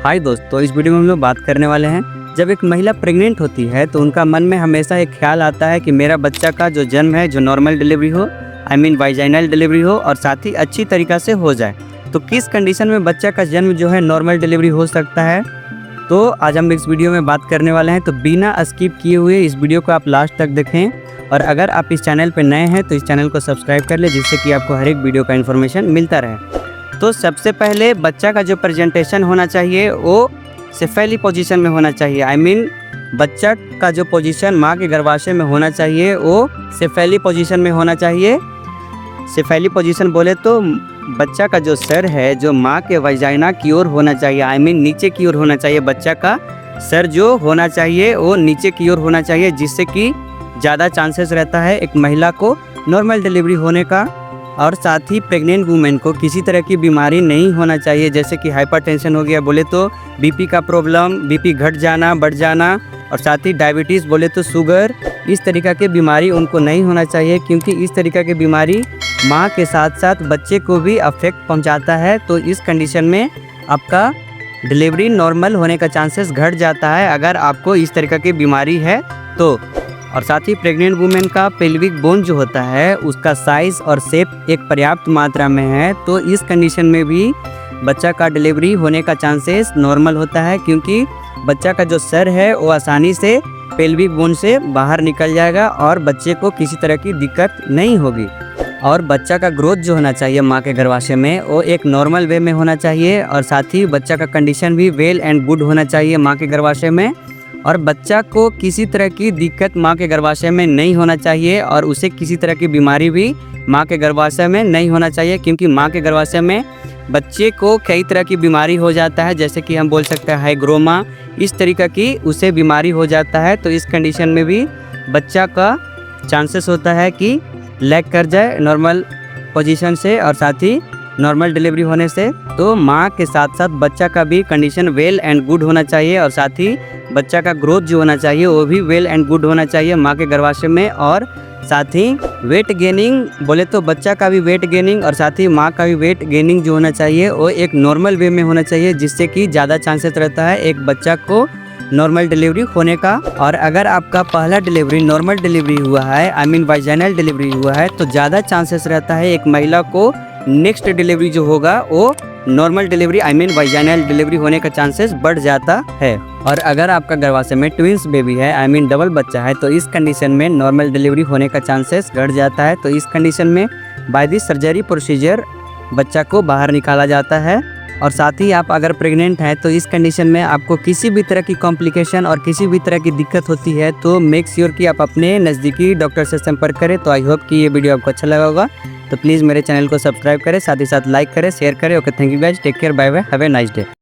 हाय दोस्तों, इस वीडियो में हम लोग बात करने वाले हैं। जब एक महिला प्रेग्नेंट होती है तो उनका मन में हमेशा एक ख्याल आता है कि मेरा बच्चा का जो जन्म है जो नॉर्मल डिलीवरी हो, वाइजाइनल डिलीवरी हो और साथ ही अच्छी तरीक़ा से हो जाए। तो किस कंडीशन में बच्चा का जन्म जो है नॉर्मल डिलीवरी हो सकता है, तो आज हम इस वीडियो में बात करने वाले हैं। तो बिना स्किप किए हुए इस वीडियो को आप लास्ट तक देखें, और अगर आप इस चैनल पर नए हैं तो इस चैनल को सब्सक्राइब कर लें, जिससे कि आपको हर एक वीडियो का इन्फॉर्मेशन मिलता रहे। तो सबसे पहले बच्चा का जो प्रेजेंटेशन होना चाहिए वो सेफेली पोजीशन में होना चाहिए। बच्चा का जो पोजीशन माँ के गर्भाशय में होना चाहिए वो सेफेली पोजीशन में होना चाहिए। सेफेली पोजीशन बोले तो बच्चा का जो सर है जो माँ के वजाइना की ओर होना चाहिए, नीचे की ओर होना चाहिए। बच्चा का सर जो होना चाहिए वो नीचे की ओर होना चाहिए, जिससे कि ज़्यादा चांसेस रहता है एक महिला को नॉर्मल डिलीवरी होने का। और साथ ही प्रेग्नेंट वुमेन को किसी तरह की बीमारी नहीं होना चाहिए, जैसे कि हाइपरटेंशन हो गया बोले तो बीपी का प्रॉब्लम, बीपी घट जाना बढ़ जाना, और साथ ही डायबिटीज़ बोले तो शुगर, इस तरीक़ा की बीमारी उनको नहीं होना चाहिए, क्योंकि इस तरीक़ा की बीमारी माँ के साथ साथ बच्चे को भी अफेक्ट पहुँचाता है। तो इस कंडीशन में आपका डिलीवरी नॉर्मल होने का चांसेस घट जाता है अगर आपको इस तरीक़ा की बीमारी है तो। और साथ ही प्रेग्नेंट वुमेन का पेल्विक बोन जो होता है उसका साइज़ और शेप एक पर्याप्त मात्रा में है, तो इस कंडीशन में भी बच्चा का डिलीवरी होने का चांसेस नॉर्मल होता है, क्योंकि बच्चा का जो सर है वो आसानी से पेल्विक बोन से बाहर निकल जाएगा और बच्चे को किसी तरह की दिक्कत नहीं होगी। और बच्चा का ग्रोथ जो होना चाहिए माँ के गर्भाशय में वो एक नॉर्मल वे में होना चाहिए, और साथ ही बच्चा का कंडीशन भी वेल एंड गुड होना चाहिए माँ के गर्भाशय में। और बच्चा को किसी तरह की दिक्कत माँ के गर्भाशय में नहीं होना चाहिए, और उसे किसी तरह की बीमारी भी माँ के गर्भाशय में नहीं होना चाहिए, क्योंकि माँ के गर्भाशय में बच्चे को कई तरह की बीमारी हो जाता है, जैसे कि हम बोल सकते हैं हाइग्रोमा, इस तरीक़ा की उसे बीमारी हो जाता है। तो इस कंडीशन में भी बच्चा का चांसेस होता है कि लैग कर जाए नॉर्मल पोजीशन से, और साथ ही नॉर्मल डिलीवरी होने से। तो माँ के साथ साथ बच्चा का भी कंडीशन वेल एंड गुड होना चाहिए, और साथ ही बच्चा का ग्रोथ जो होना चाहिए वो भी वेल एंड गुड होना चाहिए माँ के गर्भाशय में। और साथ ही वेट गेनिंग बोले तो बच्चा का भी वेट गेनिंग और साथ ही माँ का भी वेट गेनिंग जो होना चाहिए वो एक नॉर्मल वे में होना चाहिए, जिससे कि ज़्यादा चांसेस रहता है एक बच्चा को नॉर्मल डिलीवरी होने का। और अगर आपका पहला डिलीवरी नॉर्मल डिलीवरी हुआ है, वाइजाइनल डिलीवरी हुआ है, तो ज़्यादा चांसेस रहता है एक महिला को नेक्स्ट डिलीवरी जो होगा वो नॉर्मल डिलीवरी वाइजाइनल डिलीवरी होने का चांसेस बढ़ जाता है। और अगर आपका गर्भाशय में ट्विंस बेबी है, डबल बच्चा है, तो इस कंडीशन में नॉर्मल डिलीवरी होने का चांसेस घट जाता है। तो इस कंडीशन में बाय द सर्जरी प्रोसीजर बच्चा को बाहर निकाला जाता है। और साथ ही आप अगर प्रेग्नेंट हैं तो इस कंडीशन में आपको किसी भी तरह की कॉम्प्लिकेशन और किसी भी तरह की दिक्कत होती है तो मेक श्योर कि आप अपने नज़दीकी डॉक्टर से संपर्क करें। तो आई होप कि ये वीडियो आपको अच्छा लगा होगा, तो प्लीज़ मेरे चैनल को सब्सक्राइब करें, साथ ही साथ लाइक करें, शेयर करें। Okay, thank you guys, take care, bye bye, have a nice day.